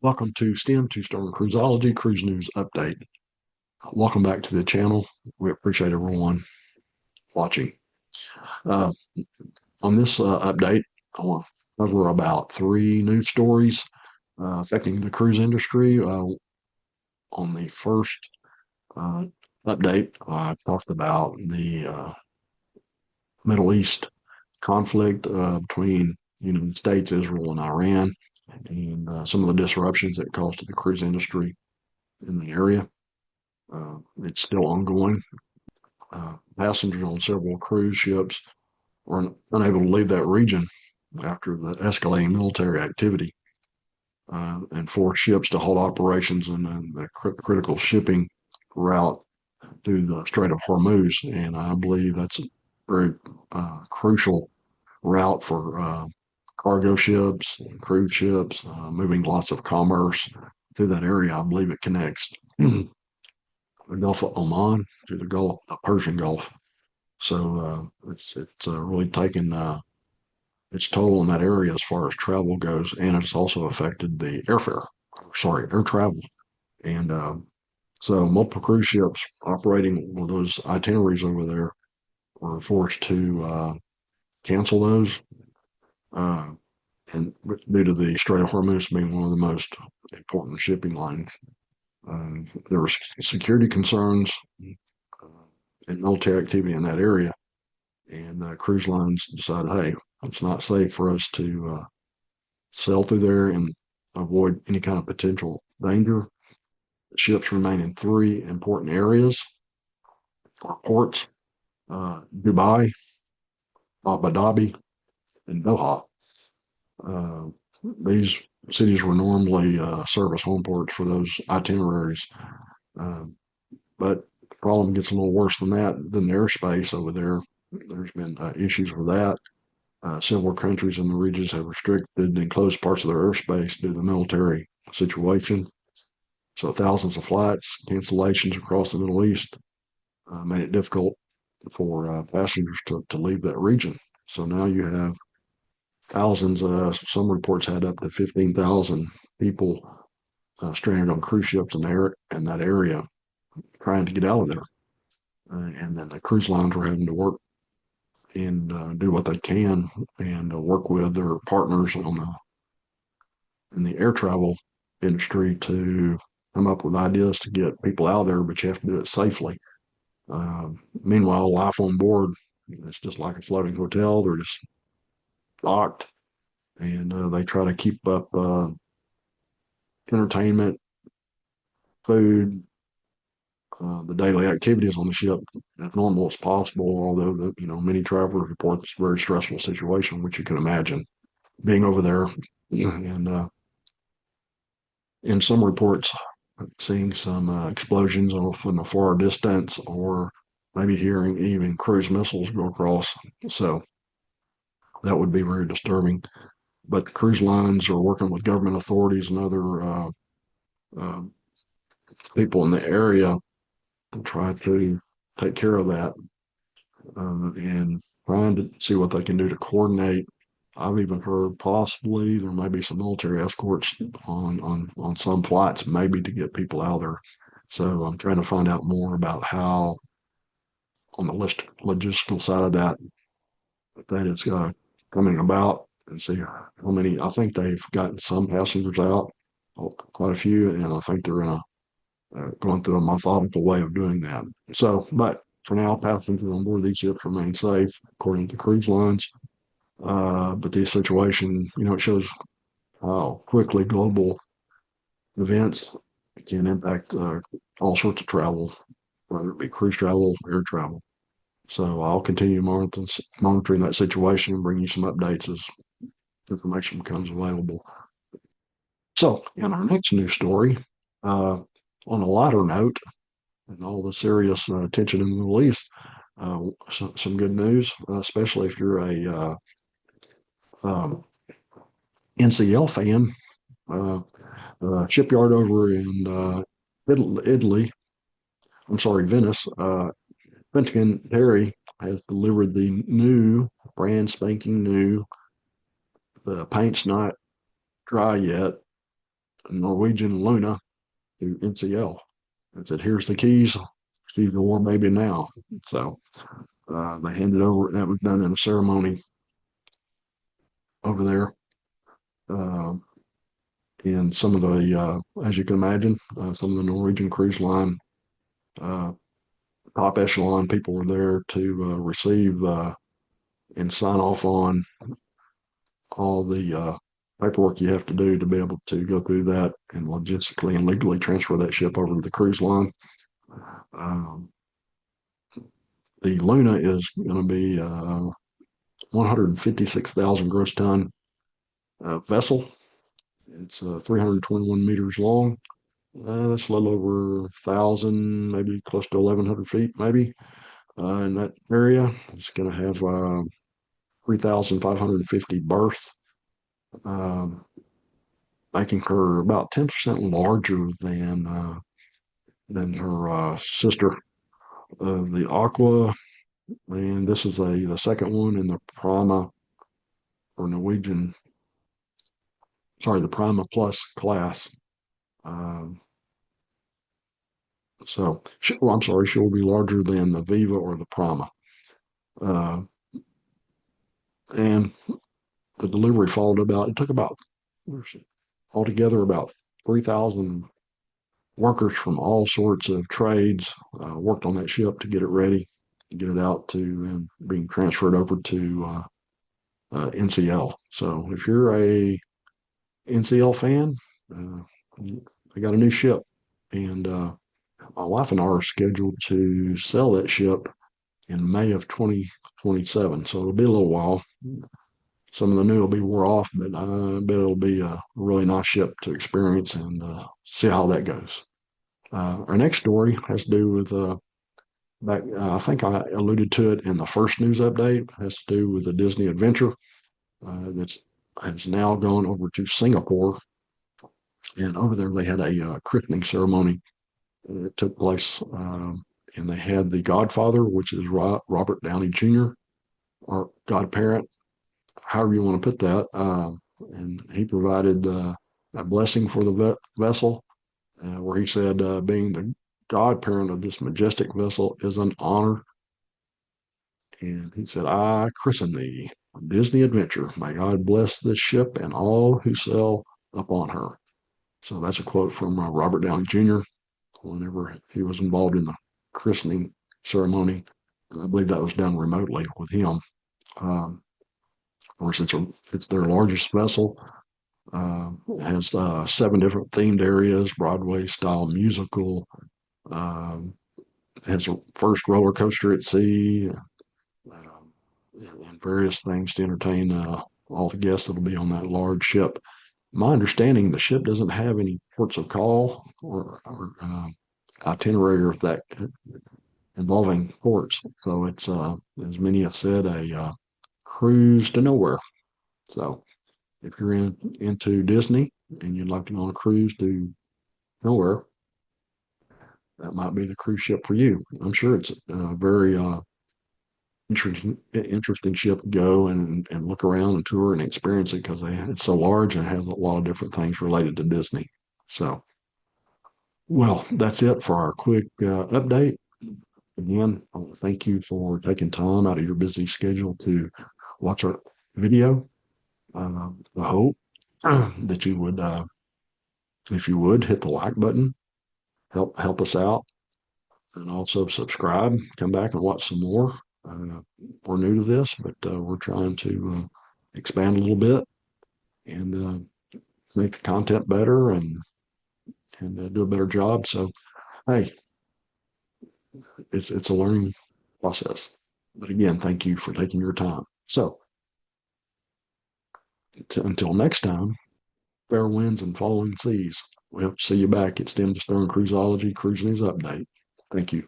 Welcome to STEM Two-Star Cruiseology Cruise News Update. Welcome back to the channel. We appreciate everyone watching. Uh, on this update, I want to cover about three news stories affecting the cruise industry. On the first uh, update, I talked about the Middle East conflict between the United States, Israel, and Iran, and some of the disruptions that caused to the cruise industry in the area. It's still ongoing. Passengers on several cruise ships were unable to leave that region after the escalating military activity and forced ships to halt operations in the critical shipping route through the Strait of Hormuz. And I believe that's a very crucial route for cargo ships, cruise ships, moving lots of commerce through that area. I believe it connects the Gulf of Oman to the Persian Gulf. So it's really taken its toll in that area as far as travel goes, and it's also affected the air travel. And so multiple cruise ships operating with those itineraries over there were forced to cancel those, uh, and due to the Strait of Hormuz being one of the most important shipping lines. There were security concerns and military activity in that area, and cruise lines decided, hey, it's not safe for us to sail through there and avoid any kind of potential danger. Ships remain in three important areas or ports: Dubai, Abu Dhabi, and Doha. Uh, these cities were normally service home ports for those itineraries, uh, but the problem gets a little worse than that. Than the airspace over there, there's been issues with that. Several countries in the regions have restricted and closed parts of their airspace due to the military situation. So thousands of flights, cancellations across the Middle East made it difficult for passengers to leave that region. So now you have thousands, some reports had up to 15,000 people stranded on cruise ships in that area trying to get out of there. And then the cruise lines were having to work and do what they can and work with their partners in the air travel industry to come up with ideas to get people out there, but you have to do it safely. Meanwhile, life on board, it's just like a floating hotel. They're just docked, and they try to keep up entertainment, food, the daily activities on the ship as normal as possible. Although many travelers report it's a very stressful situation, which you can imagine being over there. And in some reports, seeing some explosions off in the far distance, or maybe hearing even cruise missiles go across. So that would be very disturbing. But the cruise lines are working with government authorities and other uh, people in the area to try to take care of that and trying to see what they can do to coordinate. I've even heard possibly there may be some military escorts on some flights, maybe to get people out there. So I'm trying to find out more about how, on the logistical side of that is coming about, and see how many. I think they've gotten some passengers out, quite a few, and I think they're in a going through a methodical way of doing that. So, but for now, passengers on board these ships remain safe, according to cruise lines. But the situation, it shows how quickly global events can impact all sorts of travel, whether it be cruise travel, air travel. So I'll continue monitoring that situation and bring you some updates as information becomes available. So, in our next news story, on a lighter note, and all the serious tension in the Middle East, some good news, especially if you're a um, NCL fan. Uh, Shipyard over in Italy, I'm sorry, Venice, Finnegan Terry has delivered the new, brand spanking new, the paint's not dry yet, Norwegian Luna to NCL. It said, "Here's the keys. See the war baby now." So they handed over. That was done in a ceremony over there. Uh, and some of the, as you can imagine, some of the Norwegian Cruise Line uh, top echelon people were there to receive and sign off on all the paperwork you have to do to be able to go through that and logistically and legally transfer that ship over to the cruise line. Um, the Luna is going to be 156,000 gross ton vessel. It's 321 meters long. That's a little over 1,000, maybe close to 1,100 feet, maybe in that area. It's going to have 3,550 berths, um, making her about 10% larger than her sister, the Aqua. And this is the second one in the Prima or Norwegian, sorry, the Prima Plus class. Um, I'm sorry, she will be larger than the Viva or the Prima. Uh, and the delivery followed about, it took about, altogether about 3,000 workers from all sorts of trades worked on that ship to get it ready, get it out to and being transferred over to NCL. So if you're a NCL fan, they got a new ship, and my wife and I are scheduled to sell that ship in May of 2027. So it'll be a little while. Some of the new will be wore off, but I bet it'll be a really nice ship to experience and see how that goes. Our next story has to do with I think I alluded to it in the first news update. It has to do with the Disney Adventure that's has now gone over to Singapore, and over there they had a christening ceremony. It took place, and they had the Godfather, which is Robert Downey Jr., or godparent, however you want to put that, and he provided a blessing for the vessel, where he said, "Being the godparent of this majestic vessel is an honor." And he said, "I christen thee Disney Adventure. May God bless this ship and all who sail upon her." So that's a quote from Robert Downey Jr. whenever he was involved in the christening ceremony. I believe that was done remotely with him. Of course, it's their largest vessel. It has 7 different themed areas, Broadway style musical. Um, it has a first roller coaster at sea, and various things to entertain all the guests that'll be on that large ship. My understanding, the ship doesn't have any ports of call or itinerary of that involving ports. So it's, as many have said, a cruise to nowhere. So if you're into Disney and you'd like to go on a cruise to nowhere, that might be the cruise ship for you. I'm sure it's a very interesting ship to go and look around and tour and experience it because it's so large and has a lot of different things related to Disney. So, well, that's it for our quick update. Again, I want to thank you for taking time out of your busy schedule to watch our video. I hope that you would, if you would, hit the like button, help us out, and also subscribe. Come back and watch some more. We're new to this, but we're trying to expand a little bit and make the content better and do a better job. So, hey, it's a learning process. But again, thank you for taking your time. So, until next time, fair winds and following seas. We hope to see you back at Stem to Stern Cruiseology Cruise News Update. Thank you.